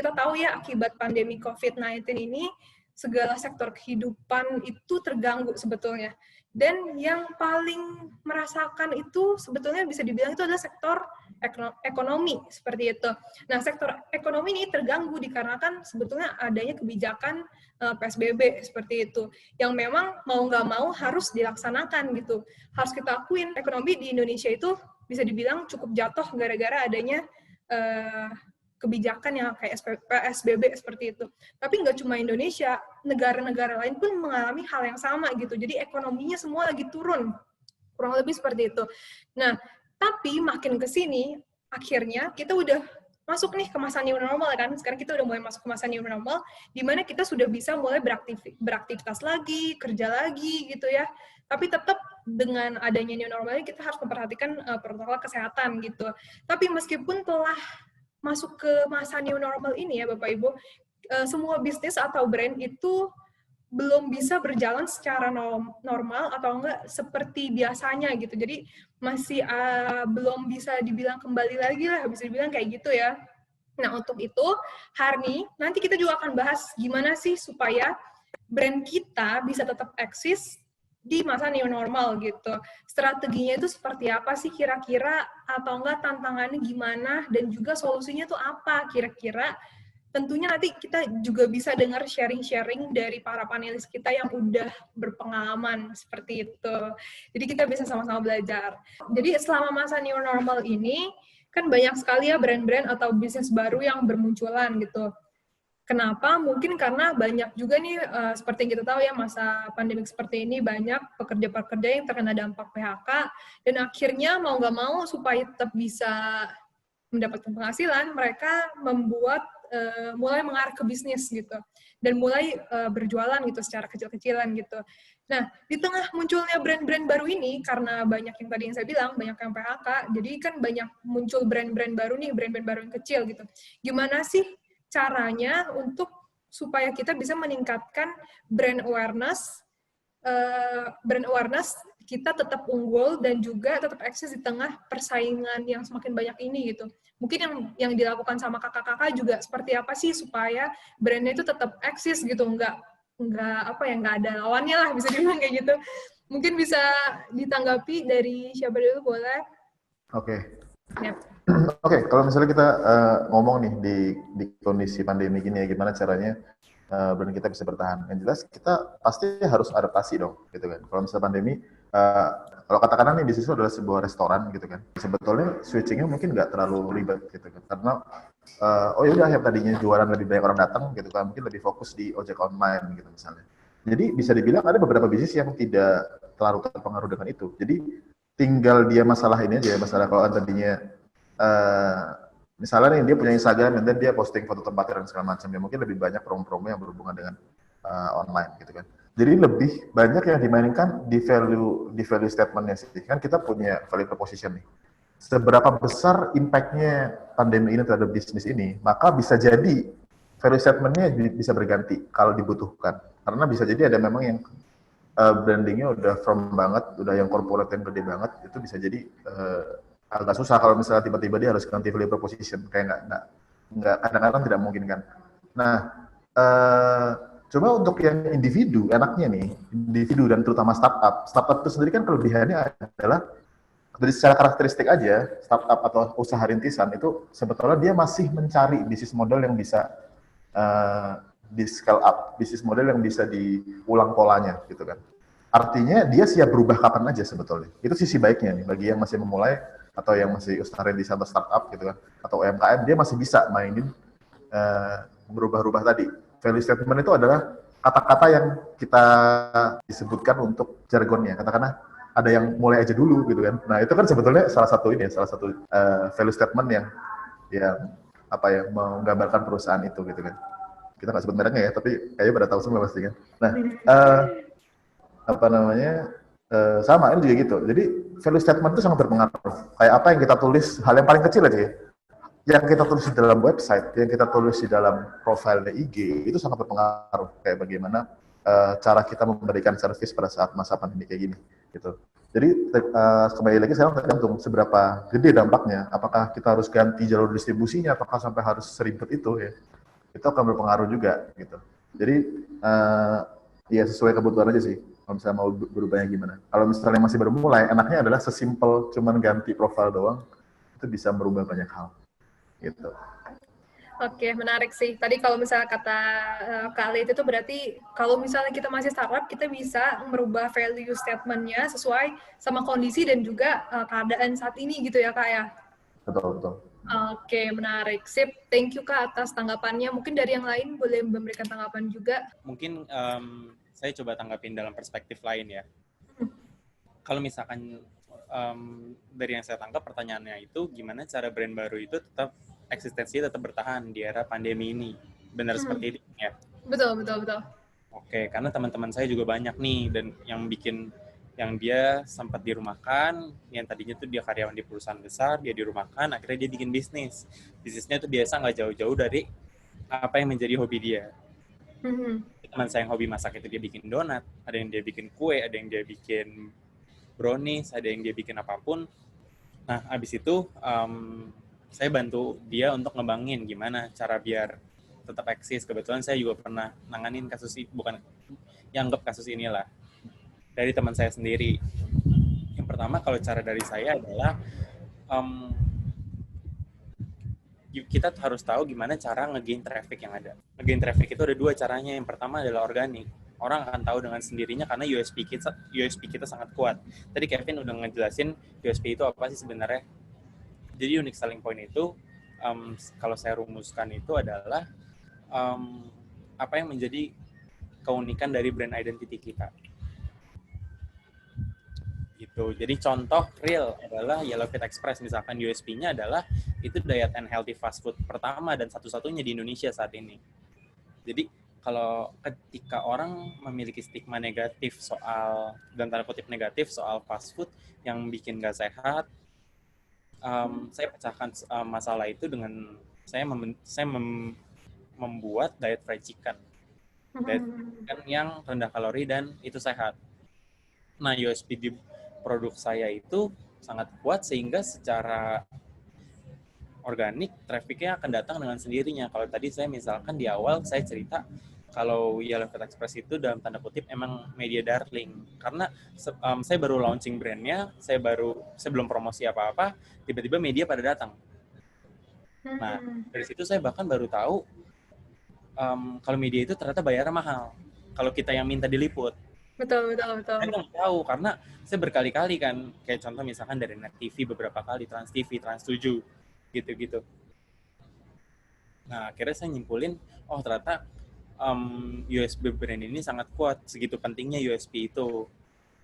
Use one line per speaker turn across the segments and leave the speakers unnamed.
kita tahu ya, akibat pandemi COVID-19 ini, segala sektor kehidupan itu terganggu sebetulnya. Dan yang paling merasakan itu sebetulnya bisa dibilang itu adalah sektor ekonomi, seperti itu. Nah, sektor ekonomi ini terganggu dikarenakan sebetulnya adanya kebijakan PSBB seperti itu, yang memang mau nggak mau harus dilaksanakan gitu. Harus kita akuin, ekonomi di Indonesia itu bisa dibilang cukup jatuh gara-gara adanya kebijakan yang kayak PSBB seperti itu. Tapi nggak cuma Indonesia, negara-negara lain pun mengalami hal yang sama gitu. Jadi ekonominya semua lagi turun, kurang lebih seperti itu. Nah, tapi makin ke sini, akhirnya kita udah masuk nih ke masa new normal kan. Sekarang kita udah mulai masuk ke masa new normal, di mana kita sudah bisa mulai beraktivitas lagi, kerja lagi gitu ya. Tapi tetap dengan adanya new normal kita harus memperhatikan protokol kesehatan gitu. Tapi meskipun telah masuk ke masa new normal ini ya Bapak Ibu, semua bisnis atau brand itu belum bisa berjalan secara normal atau enggak seperti biasanya gitu. Jadi masih belum bisa dibilang kembali lagi lah, bisa dibilang kayak gitu ya. Nah, untuk itu hari ini nanti kita juga akan bahas gimana sih supaya brand kita bisa tetap eksis di masa new normal gitu. Strateginya itu seperti apa sih kira-kira, atau enggak tantangannya gimana, dan juga solusinya tuh apa kira-kira. Tentunya nanti kita juga bisa dengar sharing-sharing dari para panelis kita yang udah berpengalaman seperti itu. Jadi kita bisa sama-sama belajar. Jadi selama masa new normal ini, kan banyak sekali ya brand-brand atau bisnis baru yang bermunculan gitu. Kenapa? Mungkin karena banyak juga nih, seperti yang kita tahu ya, masa pandemi seperti ini banyak pekerja-pekerja yang terkena dampak PHK, dan akhirnya mau nggak mau supaya tetap bisa mendapatkan penghasilan, mereka membuat mulai mengarah ke bisnis gitu, dan mulai berjualan gitu secara kecil-kecilan gitu. Nah, di tengah munculnya brand-brand baru ini, karena banyak yang tadi yang saya bilang, banyak yang PHK, jadi kan banyak muncul brand-brand baru nih, brand-brand baru yang kecil gitu. Gimana sih caranya untuk supaya kita bisa meningkatkan brand awareness kita tetap unggul dan juga tetap eksis di tengah persaingan yang semakin banyak ini gitu. Mungkin yang dilakukan sama kakak-kakak juga seperti apa sih supaya brandnya itu tetap eksis gitu, nggak ada lawannya lah, bisa dibilang kayak gitu. Mungkin bisa ditanggapi dari siapa dulu, boleh?
Oke.
Yep.
Oke, kalau misalnya kita ngomong nih di kondisi pandemi gini ya, gimana caranya brand kita bisa bertahan. Yang jelas kita pasti harus adaptasi dong, gitu kan. Kalau misalnya pandemi, kalau katakanlah nih bisnis itu adalah sebuah restoran gitu kan, sebetulnya switchingnya mungkin nggak terlalu ribet gitu kan, karena oh ya udah, yang tadinya jualan lebih banyak orang datang gitu kan, mungkin lebih fokus di ojek online gitu misalnya. Jadi bisa dibilang ada beberapa bisnis yang tidak terlalu terpengaruh dengan itu. Jadi tinggal dia masalah ini aja, masalah kalau tadinya misalnya nih dia punya Instagram dan dia posting foto tempatnya dan segala macam, ya mungkin lebih banyak promo-promo yang berhubungan dengan online gitu kan. Jadi lebih banyak yang dimainkan di value statement-nya sih. Kan kita punya value proposition nih. Seberapa besar impact-nya pandemi ini terhadap bisnis ini, maka bisa jadi value statement-nya bisa berganti kalau dibutuhkan. Karena bisa jadi ada memang yang brandingnya udah firm banget, udah yang corporate yang gede banget, itu bisa jadi agak susah kalau misalnya tiba-tiba dia harus ganti value proposition, kayak nggak kadang-kadang tidak memungkinkan. Nah, coba untuk yang individu, enaknya nih, individu dan terutama startup itu sendiri kan kelebihannya adalah dari secara karakteristik aja, startup atau usaha rintisan itu sebetulnya dia masih mencari bisnis model yang bisa di scale up, bisnis model yang bisa diulang polanya gitu kan. Artinya dia siap berubah kapan aja sebetulnya. Itu sisi baiknya nih bagi yang masih memulai atau yang masih usaha rintisan atau startup gitu kan, atau UMKM, dia masih bisa mainin berubah-ubah tadi. Value statement itu adalah kata-kata yang kita disebutkan untuk jargonnya. Katakanlah ada yang mulai aja dulu gitu kan. Nah itu kan sebetulnya salah satu value statement yang menggambarkan perusahaan itu gitu kan. Kita nggak sebut mereknya ya, tapi kayaknya pada tahu semua pasti kan. Nah sama ini juga gitu. Jadi value statement itu sangat berpengaruh. Kayak apa yang kita tulis, hal yang paling kecil aja ya. Yang kita tulis di dalam website, yang kita tulis di dalam profilnya IG, itu sangat berpengaruh. Kayak bagaimana cara kita memberikan service pada saat masa pandemi kayak gini. Gitu. Jadi kembali lagi sekarang tergantung seberapa gede dampaknya. Apakah kita harus ganti jalur distribusinya, apakah sampai harus seribet itu ya. itu akan berpengaruh juga gitu. Jadi ya sesuai kebutuhan aja sih. Kalau misalnya mau berubahnya gimana. Kalau misalnya masih baru mulai, enaknya adalah sesimpel cuman ganti profil doang, itu bisa merubah banyak hal gitu.
Oke, menarik sih. Tadi kalau misalnya kata Kak Lid itu berarti kalau misalnya kita masih startup, kita bisa merubah value statement-nya sesuai sama kondisi dan juga keadaan saat ini gitu ya, Kak ya?
Betul, betul.
Oke, menarik. Sip. Thank you, Kak, atas tanggapannya. Mungkin dari yang lain boleh memberikan tanggapan juga.
Mungkin saya coba tanggapin dalam perspektif lain ya. Kalau misalkan dari yang saya tangkap pertanyaannya itu gimana cara brand baru itu tetap eksistensinya tetap bertahan di era pandemi ini. Benar seperti itu ya?
Betul, betul, betul.
Oke, karena teman-teman saya juga banyak nih dan yang dia sempat dirumahkan, yang tadinya tuh dia karyawan di perusahaan besar, dia dirumahkan, akhirnya dia bikin bisnis. Bisnisnya tuh biasa nggak jauh-jauh dari apa yang menjadi hobi dia. Teman saya yang hobi masak itu dia bikin donat, ada yang dia bikin kue, ada yang dia bikin brownies, ada yang dia bikin apapun. Nah, abis itu saya bantu dia untuk ngembangin gimana cara biar tetap eksis. Kebetulan saya juga pernah nanganin kasus ini, bukan yang anggap kasus inilah, dari teman saya sendiri. Yang pertama, kalau cara dari saya adalah kita harus tahu gimana cara nge-gain traffic yang ada. Nge-gain traffic itu ada dua caranya. Yang pertama adalah organik. Orang akan tahu dengan sendirinya karena USP kita sangat kuat. Tadi Kevin udah ngejelasin USP itu apa sih sebenarnya. Jadi unique selling point itu, kalau saya rumuskan itu adalah apa yang menjadi keunikan dari brand identity kita. Gitu. Jadi contoh real adalah Yellow Fit Express, misalkan USP-nya adalah itu diet and healthy fast food pertama dan satu-satunya di Indonesia saat ini. Jadi kalau ketika orang memiliki stigma negatif soal, dan tanda kutip negatif soal fast food yang bikin gak sehat, saya pecahkan masalah itu dengan saya membuat diet fried chicken. Diet chicken yang rendah kalori dan itu sehat. Nah, USP di produk saya itu sangat kuat sehingga secara organik trafficnya akan datang dengan sendirinya. Kalau tadi saya misalkan di awal saya cerita kalau Yellow Fit Express itu dalam tanda kutip emang media darling karena saya baru launching brandnya, saya belum promosi apa-apa, tiba-tiba media pada datang. Nah, dari situ saya bahkan baru tahu kalau media itu ternyata bayarnya mahal kalau kita yang minta diliput.
Betul.
Saya nggak tahu karena saya berkali-kali kan, kayak contoh misalkan dari Net TV beberapa kali, Trans TV, Trans 7, gitu-gitu. Nah, akhirnya saya nyimpulin, oh ternyata USB brand ini sangat kuat, segitu pentingnya USB itu.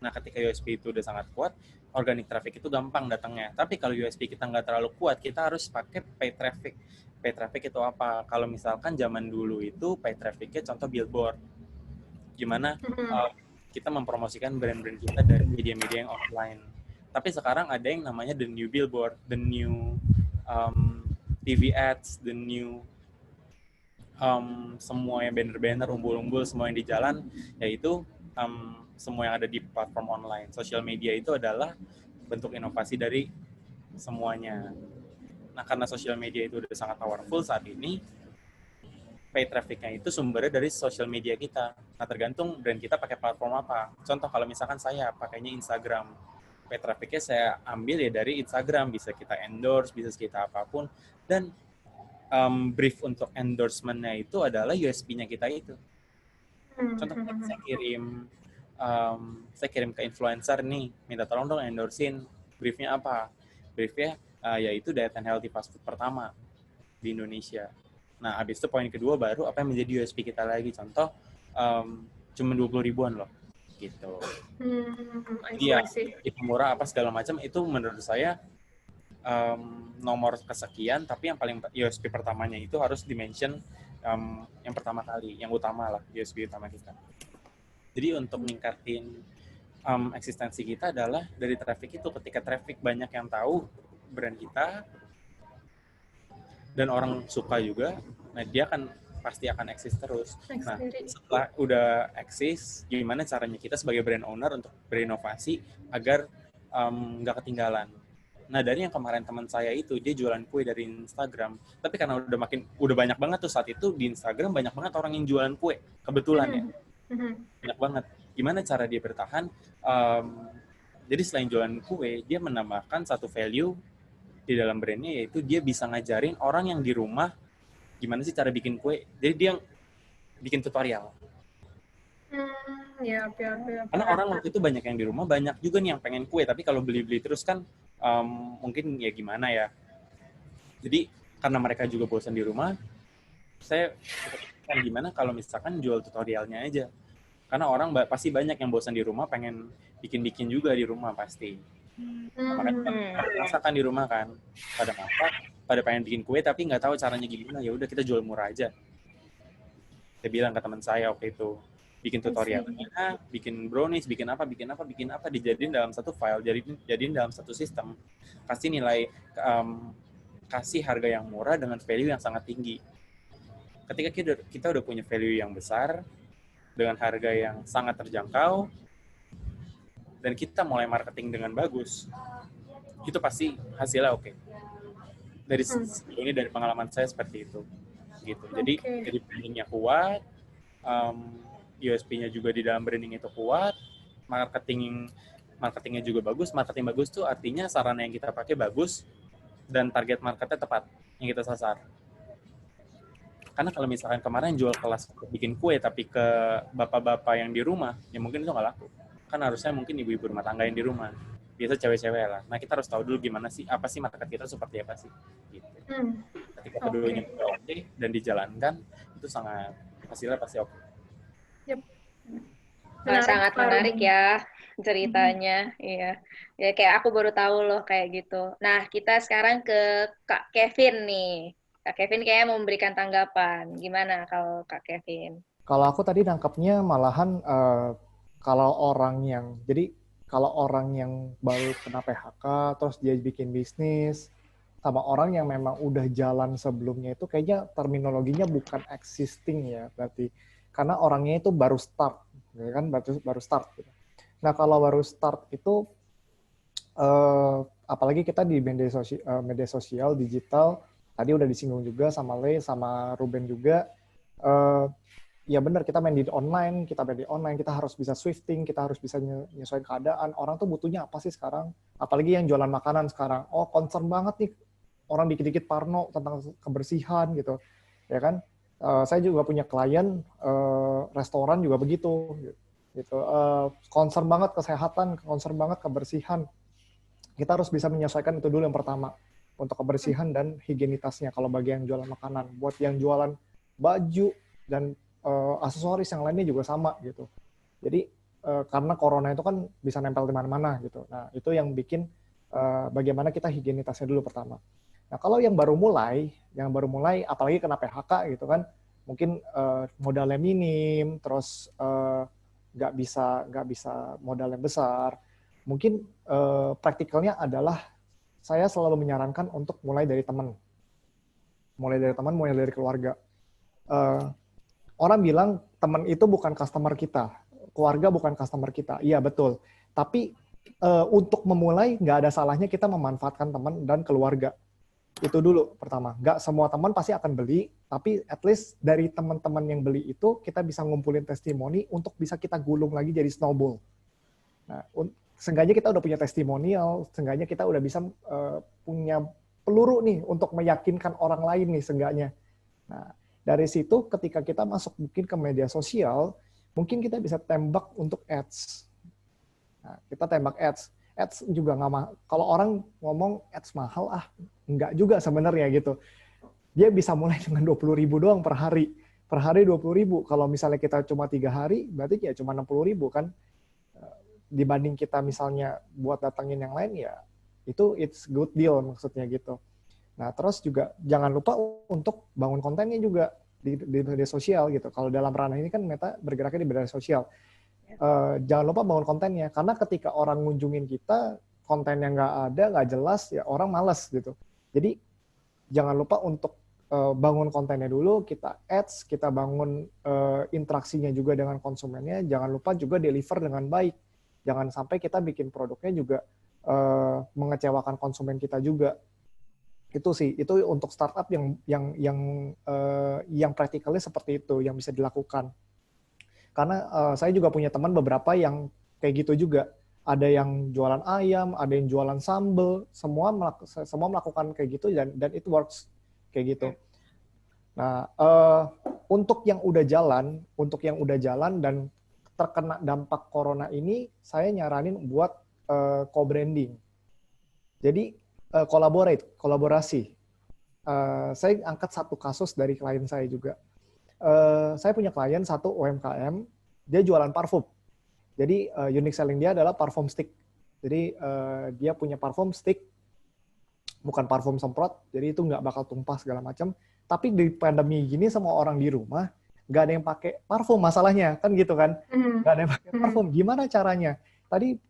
Nah, ketika USB itu udah sangat kuat, organic traffic itu gampang datangnya. Tapi kalau USB kita nggak terlalu kuat, kita harus pakai paid traffic. Paid traffic itu apa? Kalau misalkan zaman dulu itu paid traffic-nya contoh billboard. Gimana kita mempromosikan brand-brand kita dari media-media yang offline. Tapi sekarang ada yang namanya the new billboard, the new TV ads, the new semua yang banner-banner, umbul-umbul, semua yang di jalan, yaitu semua yang ada di platform online. Social media itu adalah bentuk inovasi dari semuanya. Nah, karena social media itu udah sangat powerful saat ini, paid traffic-nya itu sumbernya dari social media kita. Nah, tergantung brand kita pakai platform apa. Contoh, kalau misalkan saya pakainya Instagram, paid traffic-nya saya ambil ya dari Instagram. Bisa kita endorse, bisa kita apapun. Dan brief untuk endorsement-nya itu adalah USP-nya kita itu. Contoh, saya kirim ke influencer nih, minta tolong dong endorsein. Brief-nya apa? Brief-nya yaitu diet and healthy fast food pertama di Indonesia. Nah, habis itu poin kedua baru apa yang menjadi USP kita lagi. Contoh, cuma 20 ribuan loh, gitu. Iya, itu murah apa segala macam, itu menurut saya nomor kesekian, tapi yang paling USP pertamanya itu harus dimention yang pertama kali, yang utama lah, USP utama kita. Jadi untuk meningkatin eksistensi kita adalah dari traffic itu. Ketika traffic banyak yang tahu brand kita, dan orang suka juga, nah dia pasti akan eksis terus. Nah, setelah udah eksis, gimana caranya kita sebagai brand owner untuk berinovasi agar nggak ketinggalan. Nah, dari yang kemarin teman saya itu, dia jualan kue dari Instagram. Tapi karena udah banyak banget tuh saat itu di Instagram, banyak banget orang yang jualan kue. Kebetulan ya, banyak banget. Gimana cara dia bertahan? Jadi selain jualan kue, dia menambahkan satu value di dalam brandnya, yaitu dia bisa ngajarin orang yang di rumah gimana sih cara bikin kue. Jadi dia bikin tutorial.
Ya.
Karena orang waktu itu banyak yang di rumah, banyak juga nih yang pengen kue, tapi kalau beli-beli terus kan mungkin ya gimana ya. Jadi karena mereka juga bosan di rumah, saya kan gimana kalau misalkan jual tutorialnya aja. Karena orang pasti banyak yang bosan di rumah, pengen bikin-bikin juga di rumah pasti. Makanya masakan di rumah kan, pada masak, pada pengen bikin kue tapi nggak tahu caranya gimana. Ya udah kita jual murah aja. Saya bilang ke teman saya waktu itu, bikin tutorialnya, bikin brownies, bikin apa, dijadiin dalam satu file, jadiin dalam satu sistem, kasih nilai, kasih harga yang murah dengan value yang sangat tinggi. Ketika kita udah punya value yang besar, dengan harga yang sangat terjangkau, dan kita mulai marketing dengan bagus, itu pasti hasilnya oke. Ini dari pengalaman saya seperti itu. Gitu. Jadi brandingnya kuat, USP-nya juga di dalam branding itu kuat, marketingnya juga bagus. Marketing bagus tuh artinya sarana yang kita pakai bagus dan target marketnya tepat yang kita sasar. Karena kalau misalkan kemarin jual kelas bikin kue tapi ke bapak-bapak yang di rumah, ya mungkin itu nggak laku. Kan harusnya mungkin ibu-ibu rumah tangga yang di rumah. Biasa cewek-cewek lah. Nah, kita harus tahu dulu gimana sih, apa sih market kita seperti apa sih. Gitu. Ketika keduanya oke dan dijalankan, itu sangat hasilnya pasti oke.
Sangat menarik ya ceritanya. Iya. Ya kayak aku baru tahu loh kayak gitu. Nah, kita sekarang ke Kak Kevin nih. Kak Kevin kayaknya mau memberikan tanggapan. Gimana kalau Kak Kevin?
Kalau aku tadi nangkapnya malahan kalau orang yang baru kena PHK terus dia bikin bisnis sama orang yang memang udah jalan sebelumnya itu kayaknya terminologinya bukan existing ya berarti karena orangnya itu baru start ya kan baru start gitu. Nah kalau baru start itu apalagi kita di media sosial digital tadi udah disinggung juga sama Le sama Ruben juga ya benar kita main di online, kita harus bisa swifting, kita harus bisa nyesuaiin keadaan. Orang tuh butuhnya apa sih sekarang? Apalagi yang jualan makanan sekarang. Oh, concern banget nih. Orang dikit-dikit parno tentang kebersihan gitu. Ya kan? Saya juga punya klien restoran juga begitu gitu. Concern banget kesehatan, concern banget kebersihan. Kita harus bisa menyesuaikan itu dulu yang pertama. Untuk kebersihan dan higienitasnya kalau bagi yang jualan makanan. Buat yang jualan baju dan aksesoris yang lainnya juga sama gitu. Jadi karena corona itu kan bisa nempel di mana-mana gitu. Nah itu yang bikin bagaimana kita higienitasnya dulu pertama. Nah kalau yang baru mulai apalagi kena PHK gitu kan, mungkin modalnya minim, terus nggak bisa modal yang besar. Mungkin praktikalnya adalah saya selalu menyarankan untuk mulai dari teman, mulai dari keluarga. Orang bilang teman itu bukan customer kita, keluarga bukan customer kita. Iya betul. Tapi untuk memulai nggak ada salahnya kita memanfaatkan teman dan keluarga. Itu dulu pertama. Nggak semua teman pasti akan beli, tapi at least dari teman-teman yang beli itu kita bisa ngumpulin testimoni untuk bisa kita gulung lagi jadi snowball. Nah, seenggaknya kita udah punya testimonial, seenggaknya kita udah bisa punya peluru nih untuk meyakinkan orang lain nih seenggaknya. Nah, dari situ ketika kita masuk mungkin ke media sosial, mungkin kita bisa tembak untuk ads. Nah, kita tembak ads. Ads juga nggak mahal. Kalau orang ngomong ads mahal, enggak juga sebenarnya gitu. Dia bisa mulai dengan 20.000 doang per hari. Per hari 20.000. Kalau misalnya kita cuma 3 hari, berarti ya cuma 60.000 kan. Dibanding kita misalnya buat datangin yang lain, ya itu it's good deal maksudnya gitu. Nah, terus juga jangan lupa untuk bangun kontennya juga di media sosial gitu. Kalau dalam ranah ini kan Meta bergeraknya di media sosial. Jangan lupa bangun kontennya. Karena ketika orang ngunjungin kita, kontennya nggak jelas, ya orang malas gitu. Jadi, jangan lupa untuk bangun kontennya dulu, kita ads, kita bangun interaksinya juga dengan konsumennya. Jangan lupa juga deliver dengan baik. Jangan sampai kita bikin produknya juga mengecewakan konsumen kita juga. Itu sih, itu untuk startup yang practically seperti itu yang bisa dilakukan. Karena saya juga punya teman beberapa yang kayak gitu juga. Ada yang jualan ayam, ada yang jualan sambal, semua melakukan kayak gitu dan it works kayak gitu. Nah, untuk yang udah jalan dan terkena dampak corona ini, saya nyaranin buat co-branding. Jadi kolaborasi. Saya angkat satu kasus dari klien saya juga. Saya punya klien satu UMKM, dia jualan parfum. Jadi unique selling dia adalah parfum stick. Jadi dia punya parfum stick, bukan parfum semprot, jadi itu nggak bakal tumpah segala macam. Tapi di pandemi gini semua orang di rumah, nggak ada yang pakai parfum masalahnya, kan gitu kan? Nggak ada yang pakai parfum. Gimana caranya? Tadi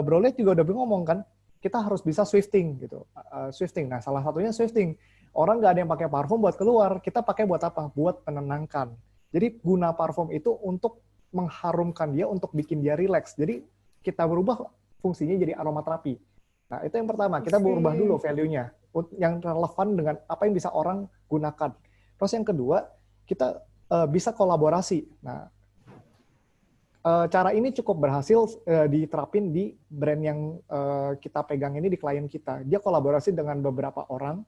Brolet juga udah ngomong kan, kita harus bisa thrifting gitu. Thrifting. Nah, salah satunya thrifting. Orang nggak ada yang pakai parfum buat keluar, kita pakai buat apa? Buat menenangkan. Jadi guna parfum itu untuk mengharumkan dia, untuk bikin dia relax. Jadi kita berubah fungsinya jadi aromaterapi. Nah, itu yang pertama, kita berubah dulu value-nya yang relevan dengan apa yang bisa orang gunakan. Terus yang kedua, kita bisa kolaborasi. Nah, cara ini cukup berhasil diterapin di brand yang kita pegang ini di klien kita. Dia kolaborasi dengan beberapa orang,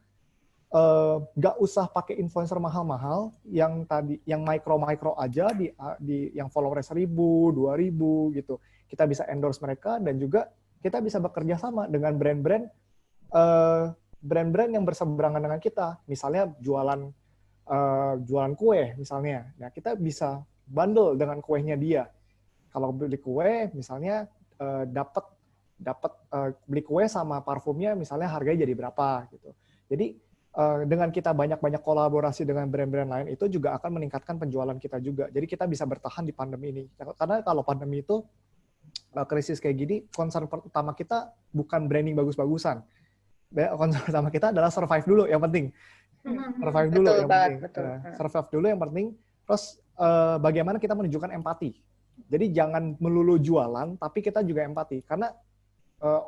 nggak usah pakai influencer mahal-mahal, yang micro aja di yang followers 1.000, 2.000 gitu. Kita bisa endorse mereka dan juga kita bisa bekerja sama dengan brand-brand yang berseberangan dengan kita. Misalnya jualan kue misalnya. Nah, kita bisa bundle dengan kuenya dia. Kalau beli kue misalnya dapat beli kue sama parfumnya misalnya harganya jadi berapa gitu. Jadi dengan kita banyak-banyak kolaborasi dengan brand-brand lain itu juga akan meningkatkan penjualan kita juga. Jadi kita bisa bertahan di pandemi ini. Karena kalau pandemi itu krisis kayak gini, concern pertama kita bukan branding bagus-bagusan. Concern pertama kita adalah survive dulu yang penting. Survive dulu yang penting. Survive dulu yang penting. Terus bagaimana kita menunjukkan empati. Jadi jangan melulu jualan, tapi kita juga empati. Karena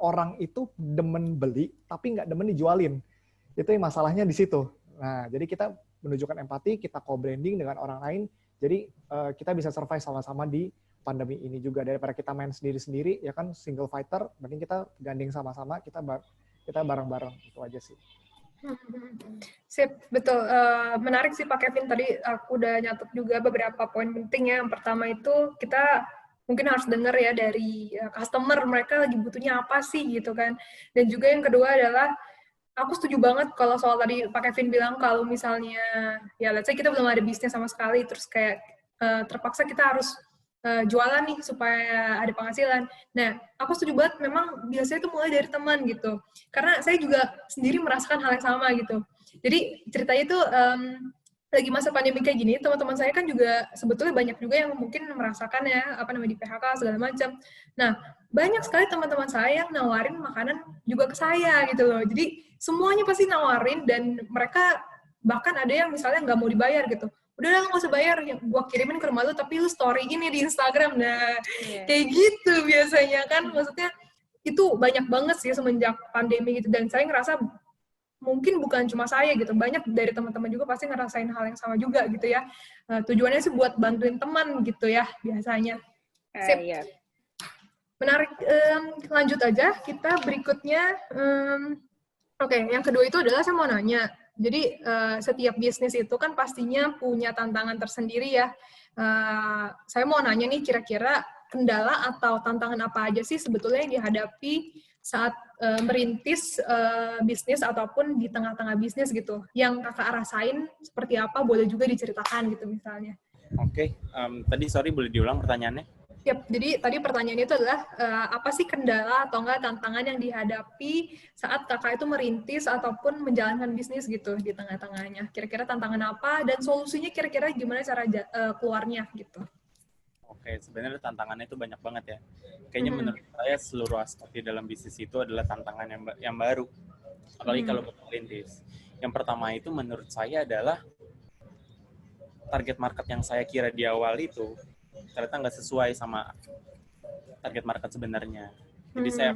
orang itu demen beli, tapi nggak demen dijualin. Itu yang masalahnya di situ. Nah, jadi kita menunjukkan empati, kita co-branding dengan orang lain. Jadi kita bisa survive sama-sama di pandemi ini juga. Daripada kita main sendiri-sendiri, ya kan single fighter, mending kita gandeng sama-sama, kita bareng-bareng. Itu aja sih.
Sip, betul. Menarik sih Pak Kevin. Tadi aku udah nyatet juga beberapa poin penting ya. Yang pertama itu kita mungkin harus dengar ya dari customer, mereka lagi butuhnya apa sih gitu kan. Dan juga yang kedua adalah, aku setuju banget kalau soal tadi Pak Kevin bilang kalau misalnya, ya let's say kita belum ada bisnis sama sekali, terus kayak terpaksa kita harus jualan nih supaya ada penghasilan. Nah, aku setuju banget memang biasanya itu mulai dari teman gitu. Karena saya juga sendiri merasakan hal yang sama gitu. Jadi ceritanya itu lagi masa pandemi kayak gini, teman-teman saya kan juga sebetulnya banyak juga yang mungkin merasakan ya, di PHK segala macam. Nah, banyak sekali teman-teman saya yang nawarin makanan juga ke saya gitu loh. Jadi semuanya pasti nawarin dan mereka bahkan ada yang misalnya nggak mau dibayar gitu. Udah nggak usah bayar, gue kirimin ke rumah lu, tapi lu story ini di Instagram. Nah, kayak gitu biasanya kan. Maksudnya itu banyak banget sih semenjak pandemi gitu. Dan saya ngerasa mungkin bukan cuma saya gitu, banyak dari teman-teman juga pasti ngerasain hal yang sama juga gitu ya. Tujuannya sih buat bantuin teman gitu ya biasanya. Sip. Menarik. Lanjut aja, kita berikutnya. Oke, yang kedua itu adalah saya mau nanya. Jadi setiap bisnis itu kan pastinya punya tantangan tersendiri ya. Saya mau nanya nih, kira-kira kendala atau tantangan apa aja sih sebetulnya yang dihadapi saat merintis bisnis ataupun di tengah-tengah bisnis gitu. Yang kakak rasain seperti apa, boleh juga diceritakan gitu misalnya.
Oke, tadi sorry boleh diulang pertanyaannya?
Yap, jadi tadi pertanyaannya itu adalah apa sih kendala atau enggak tantangan yang dihadapi saat kakak itu merintis ataupun menjalankan bisnis gitu di tengah-tengahnya. Kira-kira tantangan apa dan solusinya kira-kira gimana cara keluarnya gitu.
Oke, sebenarnya tantangannya itu banyak banget ya. Kayaknya menurut saya seluruh aspek di dalam bisnis itu adalah tantangan yang baru. Apalagi kalau merintis. Yang pertama itu menurut saya adalah target market yang saya kira di awal itu ternyata nggak sesuai sama target market sebenarnya. Jadi saya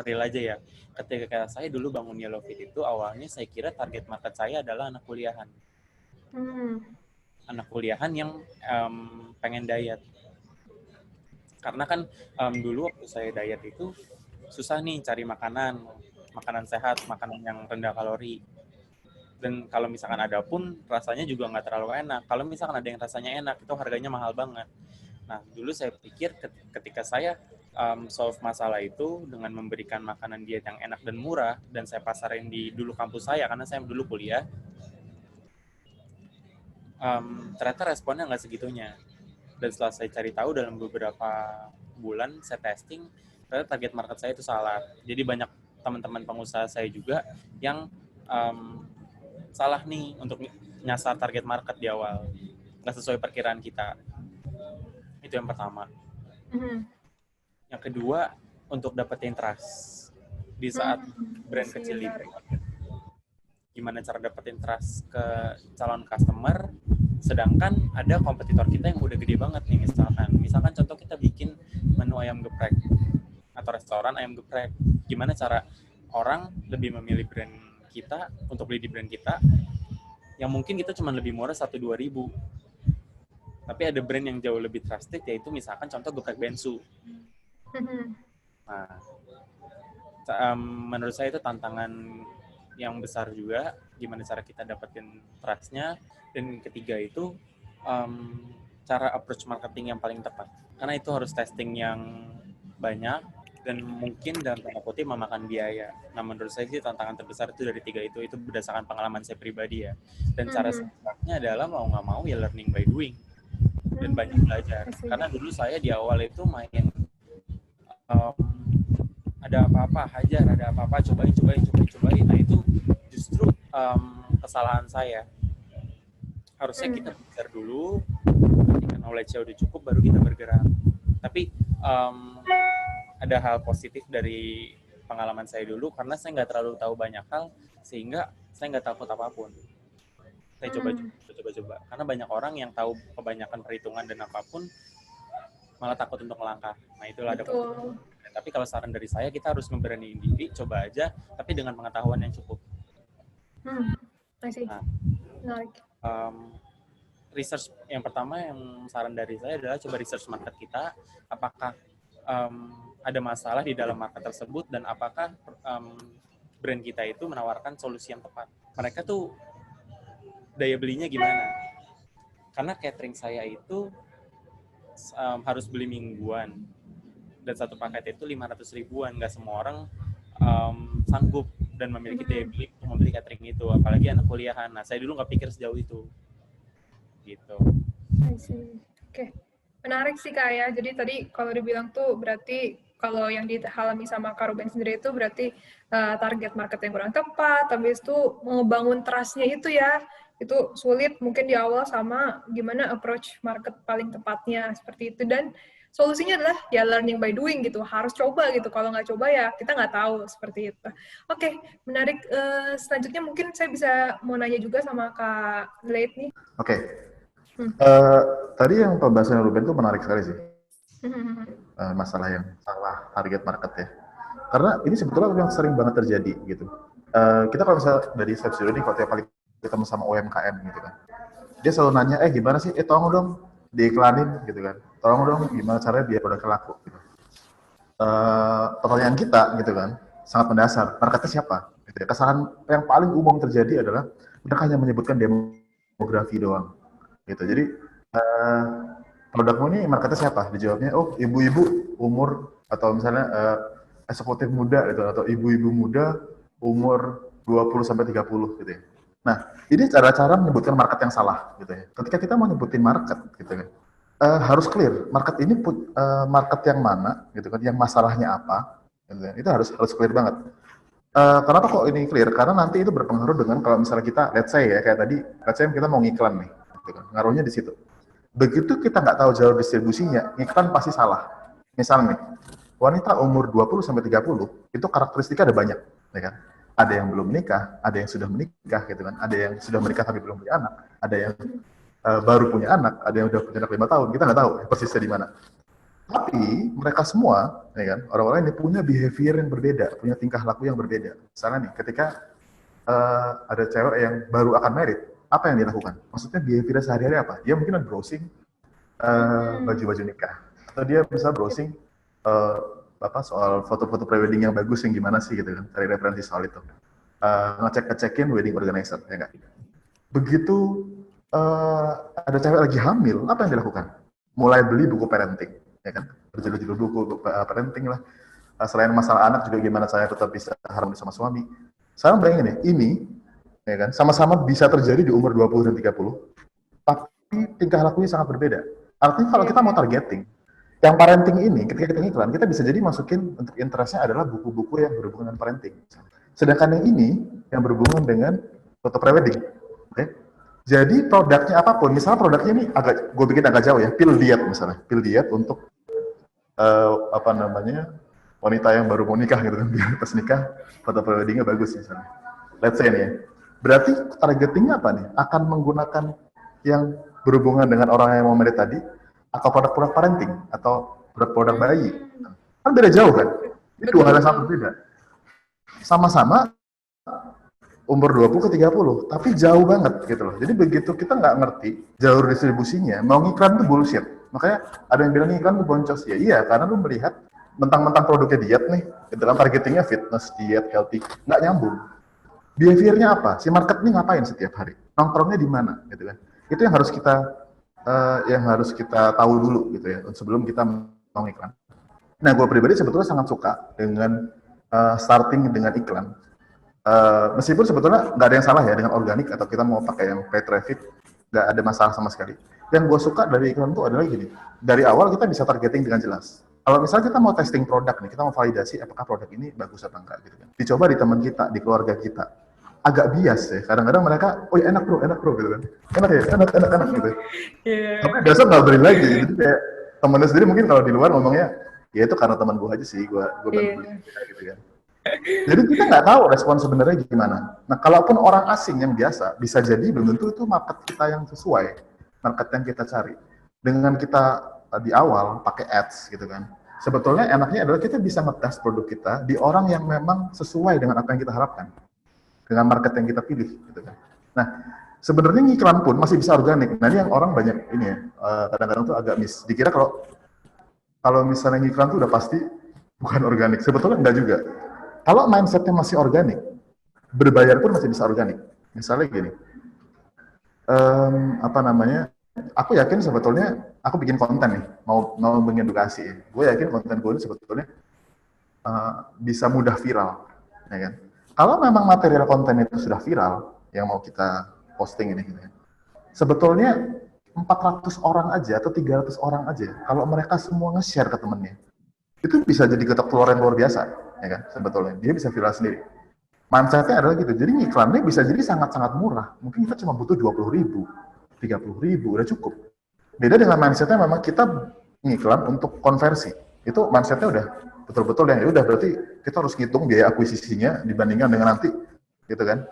real aja ya. Ketika saya dulu bangun Yellowfit itu, awalnya saya kira target market saya adalah anak kuliahan. Anak kuliahan yang pengen diet. Karena kan dulu waktu saya diet itu susah nih cari makanan sehat, makanan yang rendah kalori. Dan kalau misalkan ada pun rasanya juga nggak terlalu enak. Kalau misalkan ada yang rasanya enak, itu harganya mahal banget. Nah, dulu saya pikir ketika saya solve masalah itu dengan memberikan makanan diet yang enak dan murah, dan saya pasarin di dulu kampus saya, karena saya dulu kuliah, ternyata responnya nggak segitunya. Dan setelah saya cari tahu dalam beberapa bulan saya testing, ternyata target market saya itu salah. Jadi banyak teman-teman pengusaha saya juga yang salah nih untuk nyasar target market di awal, nggak sesuai perkiraan kita. Itu yang pertama. Yang kedua, untuk dapetin trust di saat brand kecil itu, gimana cara dapetin trust ke calon customer, sedangkan ada kompetitor kita yang udah gede banget nih. Misalkan contoh kita bikin menu ayam geprek atau restoran ayam geprek, gimana cara orang lebih memilih brand kita untuk beli di brand kita yang mungkin kita cuma lebih murah 1-2 ribu, tapi ada brand yang jauh lebih trusted, yaitu misalkan contoh geprek Bensu. Nah, menurut saya itu tantangan yang besar juga, gimana cara kita dapetin trust-nya. Dan ketiga itu cara approach marketing yang paling tepat, karena itu harus testing yang banyak dan mungkin dalam tanda kutip memakan biaya. Nah, menurut saya sih tantangan terbesar itu dari tiga itu berdasarkan pengalaman saya pribadi ya. Dan cara sebenarnya adalah mau nggak mau ya learning by doing dan banyak belajar. Karena dulu saya di awal itu main ada apa-apa hajar, ada apa-apa cobain. Nah, itu justru kesalahan saya. Harusnya kita belajar dulu, ketika knowledge-nya udah cukup baru kita bergerak. Tapi ada hal positif dari pengalaman saya dulu, karena saya nggak terlalu tahu banyak hal, sehingga saya nggak takut apapun. Saya coba. Karena banyak orang yang tahu kebanyakan perhitungan dan apapun, malah takut untuk melangkah. Nah, itulah ada positif. Tapi kalau saran dari saya, kita harus memberaniin diri, coba aja, tapi dengan pengetahuan yang cukup. Research yang pertama, yang saran dari saya adalah coba research market kita, apakah ada masalah di dalam market tersebut, dan apakah brand kita itu menawarkan solusi yang tepat. Mereka tuh daya belinya gimana? Karena catering saya itu harus beli mingguan, dan satu paket itu 500 ribuan. Nggak semua orang sanggup dan memiliki daya beli untuk membeli catering itu, apalagi anak kuliahan. Nah, saya dulu nggak pikir sejauh itu. Gitu.
Oke. Menarik sih Kak ya. Jadi tadi kalau dibilang tuh berarti kalau yang dialami sama Kak Ruben sendiri itu berarti target market yang kurang tepat, habis itu membangun trust-nya itu ya, itu sulit mungkin di awal, sama gimana approach market paling tepatnya seperti itu. Dan solusinya adalah ya learning by doing gitu, harus coba gitu. Kalau nggak coba ya kita nggak tahu seperti itu. Oke, menarik. Selanjutnya mungkin saya bisa mau nanya juga sama Kak Late nih.
Oke. Tadi yang pembahasan Ruben itu menarik sekali sih. Masalah yang salah target market ya. Karena ini sebetulnya yang sering banget terjadi gitu. Kita kalau misalnya dari Step Zero ini, kalau tiap kali ketemu sama UMKM gitu kan, dia selalu nanya, gimana sih? Tolong dong diiklanin gitu kan. Tolong dong gimana caranya biar produknya laku gitu. Pertanyaan kita gitu kan, sangat mendasar. Marketnya siapa? Gitu ya. Kesalahan yang paling umum terjadi adalah mereka hanya menyebutkan demografi doang. Gitu. Jadi produkmu ini marketnya siapa? Dijawabnya, ibu-ibu umur, atau misalnya eksekutif muda gitu, atau ibu-ibu muda umur 20-30 gitu ya. Nah, ini cara-cara menyebutkan market yang salah gitu ya. Ketika kita mau nyebutin market gitu kan, harus clear market ini market yang mana gitu kan, yang masalahnya apa gitu kan. Itu harus clear banget. Kenapa kok ini clear? Karena nanti itu berpengaruh dengan kalau misalnya kita, let's say ya, kayak tadi, let's say kita mau ngiklan nih. Ngaruhnya di situ. Begitu kita nggak tahu jalur distribusinya, iklan pasti salah. Misalnya nih, wanita umur 20-30 itu karakteristiknya ada banyak, ya kan? Ada yang belum menikah, ada yang sudah menikah, gitu kan? Ada yang sudah menikah tapi belum punya anak, ada yang baru punya anak, ada yang udah punya anak 5 tahun. Kita nggak tahu persisnya di mana. Tapi mereka semua, ya kan, orang-orang ini punya behavior yang berbeda, punya tingkah laku yang berbeda. Misalnya nih, ketika ada cewek yang baru akan married, apa yang dia lakukan? Maksudnya behavior sehari-hari apa? Dia mungkin browsing baju-baju nikah, atau dia bisa browsing eh, soal foto-foto prewedding yang bagus yang gimana sih gitu kan, cari referensi soal itu. Ngecek-ngecekin wedding organizer, ya nggak? Begitu ada cewek lagi hamil, apa yang dilakukan? Mulai beli buku parenting, ya kan? Berjudul-judul buku parenting lah. Selain masalah anak juga gimana saya tetap bisa harmonis sama suami. Sekarang bayangin ya, ini ya kan, sama-sama bisa terjadi di umur 20 dan 30, tapi tingkah lakunya sangat berbeda. Artinya kalau kita mau targeting, yang parenting ini, ketika kita iklan, kita bisa jadi masukin untuk interestnya adalah buku-buku yang berhubungan dengan parenting. Sedangkan yang ini, yang berhubungan dengan foto prewedding. Okay? Jadi produknya apapun, misalnya produknya ini gue bikin agak jauh ya, pil diet misalnya, pil diet untuk wanita yang baru mau nikah gitu kan, biar pas nikah foto preweddingnya bagus misalnya. Let's say nih ya. Berarti targetingnya apa nih? Akan menggunakan yang berhubungan dengan orang yang mau married tadi, atau produk-produk parenting, atau produk-produk bayi. Kan beda jauh kan? Ini dua hal yang sangat berbeda. Sama-sama umur 20 ke 30, tapi jauh banget gitu loh. Jadi begitu kita nggak ngerti jalur distribusinya, mau ngiklan tuh bullshit. Makanya ada yang bilang iklan tuh boncos. Ya iya, karena lu melihat mentang-mentang produknya diet nih, gitu kan, targetingnya fitness, diet, healthy, nggak nyambung. Behaviornya apa? Si market ini ngapain setiap hari? Nongkrongnya di mana? Gitu kan? Itu yang harus kita tahu dulu gitu ya, sebelum kita mau iklan. Nah, gue pribadi sebetulnya sangat suka dengan starting dengan iklan. Meskipun sebetulnya nggak ada yang salah ya dengan organik atau kita mau pakai yang paid traffic, nggak ada masalah sama sekali. Yang gue suka dari iklan itu adalah gini, dari awal kita bisa targeting dengan jelas. Kalau misalnya kita mau testing produk nih, kita mau validasi apakah produk ini bagus atau enggak gitu kan. Dicoba di teman kita, di keluarga kita. Agak bias ya, kadang-kadang mereka, oh ya enak bro gitu kan. Enak ya, enak gitu. Yeah. Tapi biasa nggak beri lagi, jadi kayak temennya sendiri mungkin kalau di luar ngomongnya, ya itu karena teman gue aja sih, gue bantu gitu kan. Jadi kita nggak tahu respon sebenarnya gimana. Nah, kalaupun orang asing yang biasa, bisa jadi belum tentu itu market kita yang sesuai, market yang kita cari. Dengan kita di awal pakai ads gitu kan, sebetulnya enaknya adalah kita bisa ngetes produk kita di orang yang memang sesuai dengan apa yang kita harapkan, dengan market yang kita pilih gitu kan. Nah, sebenarnya ngiklan pun masih bisa organik. Nah, ini yang orang banyak ini ya, kadang-kadang tuh agak miss. Dikira kalau misalnya ngiklan tuh udah pasti bukan organik. Sebetulnya enggak juga. Kalau mindsetnya masih organik, berbayar pun masih bisa organik. Misalnya gini, aku yakin sebetulnya aku bikin konten nih, mau mengedukasi. Gue yakin konten gue ini sebetulnya bisa mudah viral, ya kan? Kalau memang material konten itu sudah viral, yang mau kita posting ini, gitu ya, sebetulnya 400 orang aja atau 300 orang aja, kalau mereka semua nge-share ke temennya, itu bisa jadi getok telur yang luar biasa, ya kan? Sebetulnya dia bisa viral sendiri. Mindsetnya adalah gitu. Jadi iklannya bisa jadi sangat-sangat murah. Mungkin kita cuma butuh 20.000, 30.000 udah cukup. Beda dengan mindsetnya memang kita ngiklan untuk konversi. Itu mindsetnya udah betul-betul yang udah berarti kita harus ngitung biaya akuisisinya dibandingkan dengan nanti, gitu kan?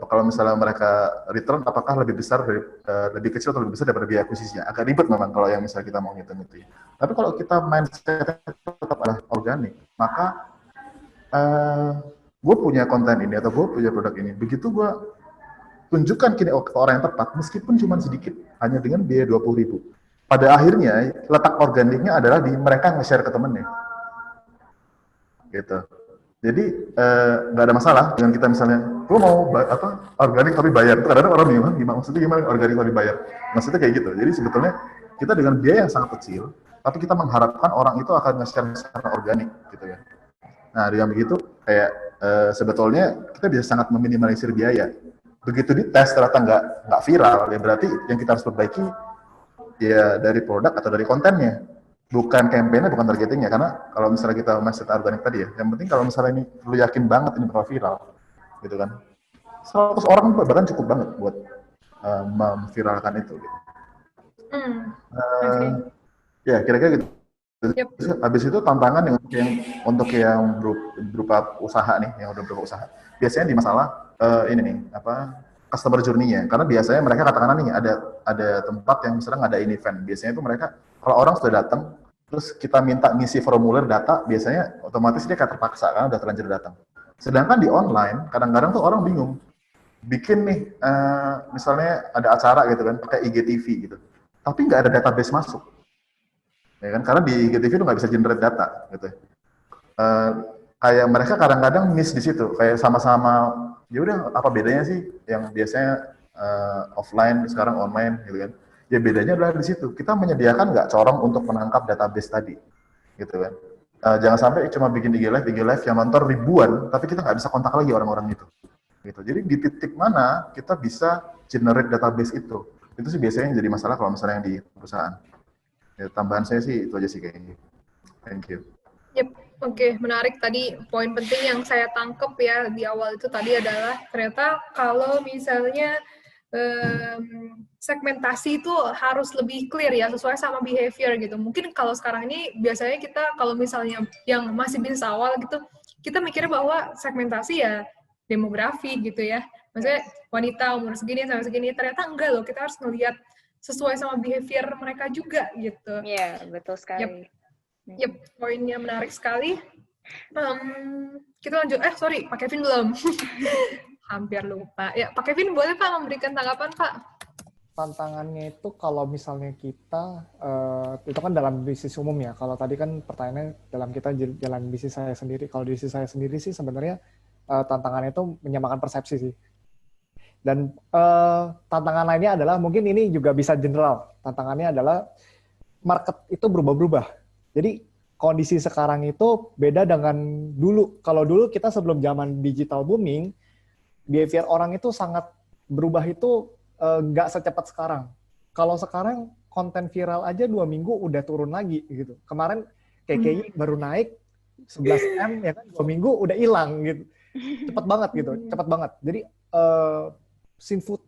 Kalau misalnya mereka return, apakah lebih besar lebih kecil atau lebih besar daripada biaya akuisisinya? Agak ribet memang kalau yang misalnya kita mau ngitung itu. Tapi kalau kita mindsetnya tetap adalah organik, maka gue punya konten ini atau gue punya produk ini, begitu gue tunjukkan ke orang yang tepat, meskipun cuma sedikit, hanya dengan biaya 20.000. Pada akhirnya, letak organiknya adalah di mereka nge-share ke temennya. Gitu. Jadi, nggak ada masalah dengan kita misalnya, gue mau organik tapi bayar. Kadang-kadang orang bilang, maksudnya gimana organik tapi bayar? Maksudnya kayak gitu. Jadi sebetulnya, kita dengan biaya yang sangat kecil, tapi kita mengharapkan orang itu akan nge-share secara organik, gitu ya. Nah, dengan begitu, kayak sebetulnya kita bisa sangat meminimalisir biaya. Begitu dites ternyata nggak viral, ya berarti yang kita harus perbaiki ya dari produk atau dari kontennya, bukan campaign-nya, bukan targetingnya. Karena kalau misalnya kita mindset organik tadi ya, yang penting kalau misalnya ini lu yakin banget ini bakal viral, gitu kan, 100 orang bahkan cukup banget buat memviralkan itu. Gitu. Ya kira-kira gitu. Yep. Habis itu tantangan untuk yang berupa usaha nih, yang udah berupa usaha. Biasanya di masalah ini nih, customer journey-nya. Karena biasanya mereka katakan nih ada tempat yang misalnya ngadain event. Biasanya itu mereka kalau orang sudah datang terus kita minta ngisi formulir data, biasanya otomatis dia akan terpaksa karena udah terlanjur datang. Sedangkan di online, kadang-kadang tuh orang bingung. Bikin nih, misalnya ada acara gitu kan, pakai IGTV gitu. Tapi nggak ada database masuk. Ya kan? Karena di IGTV itu nggak bisa generate data. Gitu. Kayak mereka kadang-kadang miss di situ. Kayak sama-sama, ya udah apa bedanya sih yang biasanya offline, sekarang online gitu kan. Ya bedanya adalah di situ. Kita menyediakan nggak corong untuk menangkap database tadi. Gitu kan. Jangan sampai cuma bikin IG live yang nonton ribuan, tapi kita nggak bisa kontak lagi orang-orang itu. Gitu. Jadi di titik mana kita bisa generate database itu sih biasanya yang jadi masalah kalau misalnya yang di perusahaan. Ya, tambahan saya sih itu aja sih kayaknya. Thank you.
Yep, oke, menarik tadi poin penting yang saya tangkep ya di awal itu tadi adalah ternyata kalau misalnya segmentasi itu harus lebih clear ya sesuai sama behavior gitu. Mungkin kalau sekarang ini biasanya kita kalau misalnya yang masih bisnis awal gitu, kita mikirnya bahwa segmentasi ya demografi gitu ya. Maksudnya wanita umur segini sampai segini, ternyata enggak loh, kita harus ngelihat sesuai sama behavior mereka juga gitu.
Iya, betul sekali.
Yep, poinnya menarik sekali. Kita lanjut, sorry, Pak Kevin belum. Hampir lupa. Ya, Pak Kevin boleh Pak memberikan tanggapan Pak?
Tantangannya itu kalau misalnya kita, itu kan dalam bisnis umum ya, kalau tadi kan pertanyaannya dalam kita jalan bisnis saya sendiri, kalau di bisnis saya sendiri sih sebenarnya tantangannya itu menyamakan persepsi sih. Dan tantangan lainnya adalah, mungkin ini juga bisa general, tantangannya adalah market itu berubah-berubah. Jadi kondisi sekarang itu beda dengan dulu. Kalau dulu kita sebelum zaman digital booming, behavior orang itu sangat berubah itu nggak secepat sekarang. Kalau sekarang konten viral aja 2 minggu udah turun lagi gitu. Kemarin KKI baru naik 11M ya kan 2 minggu udah hilang gitu. Cepet banget gitu, cepet banget. Jadi Sinfood,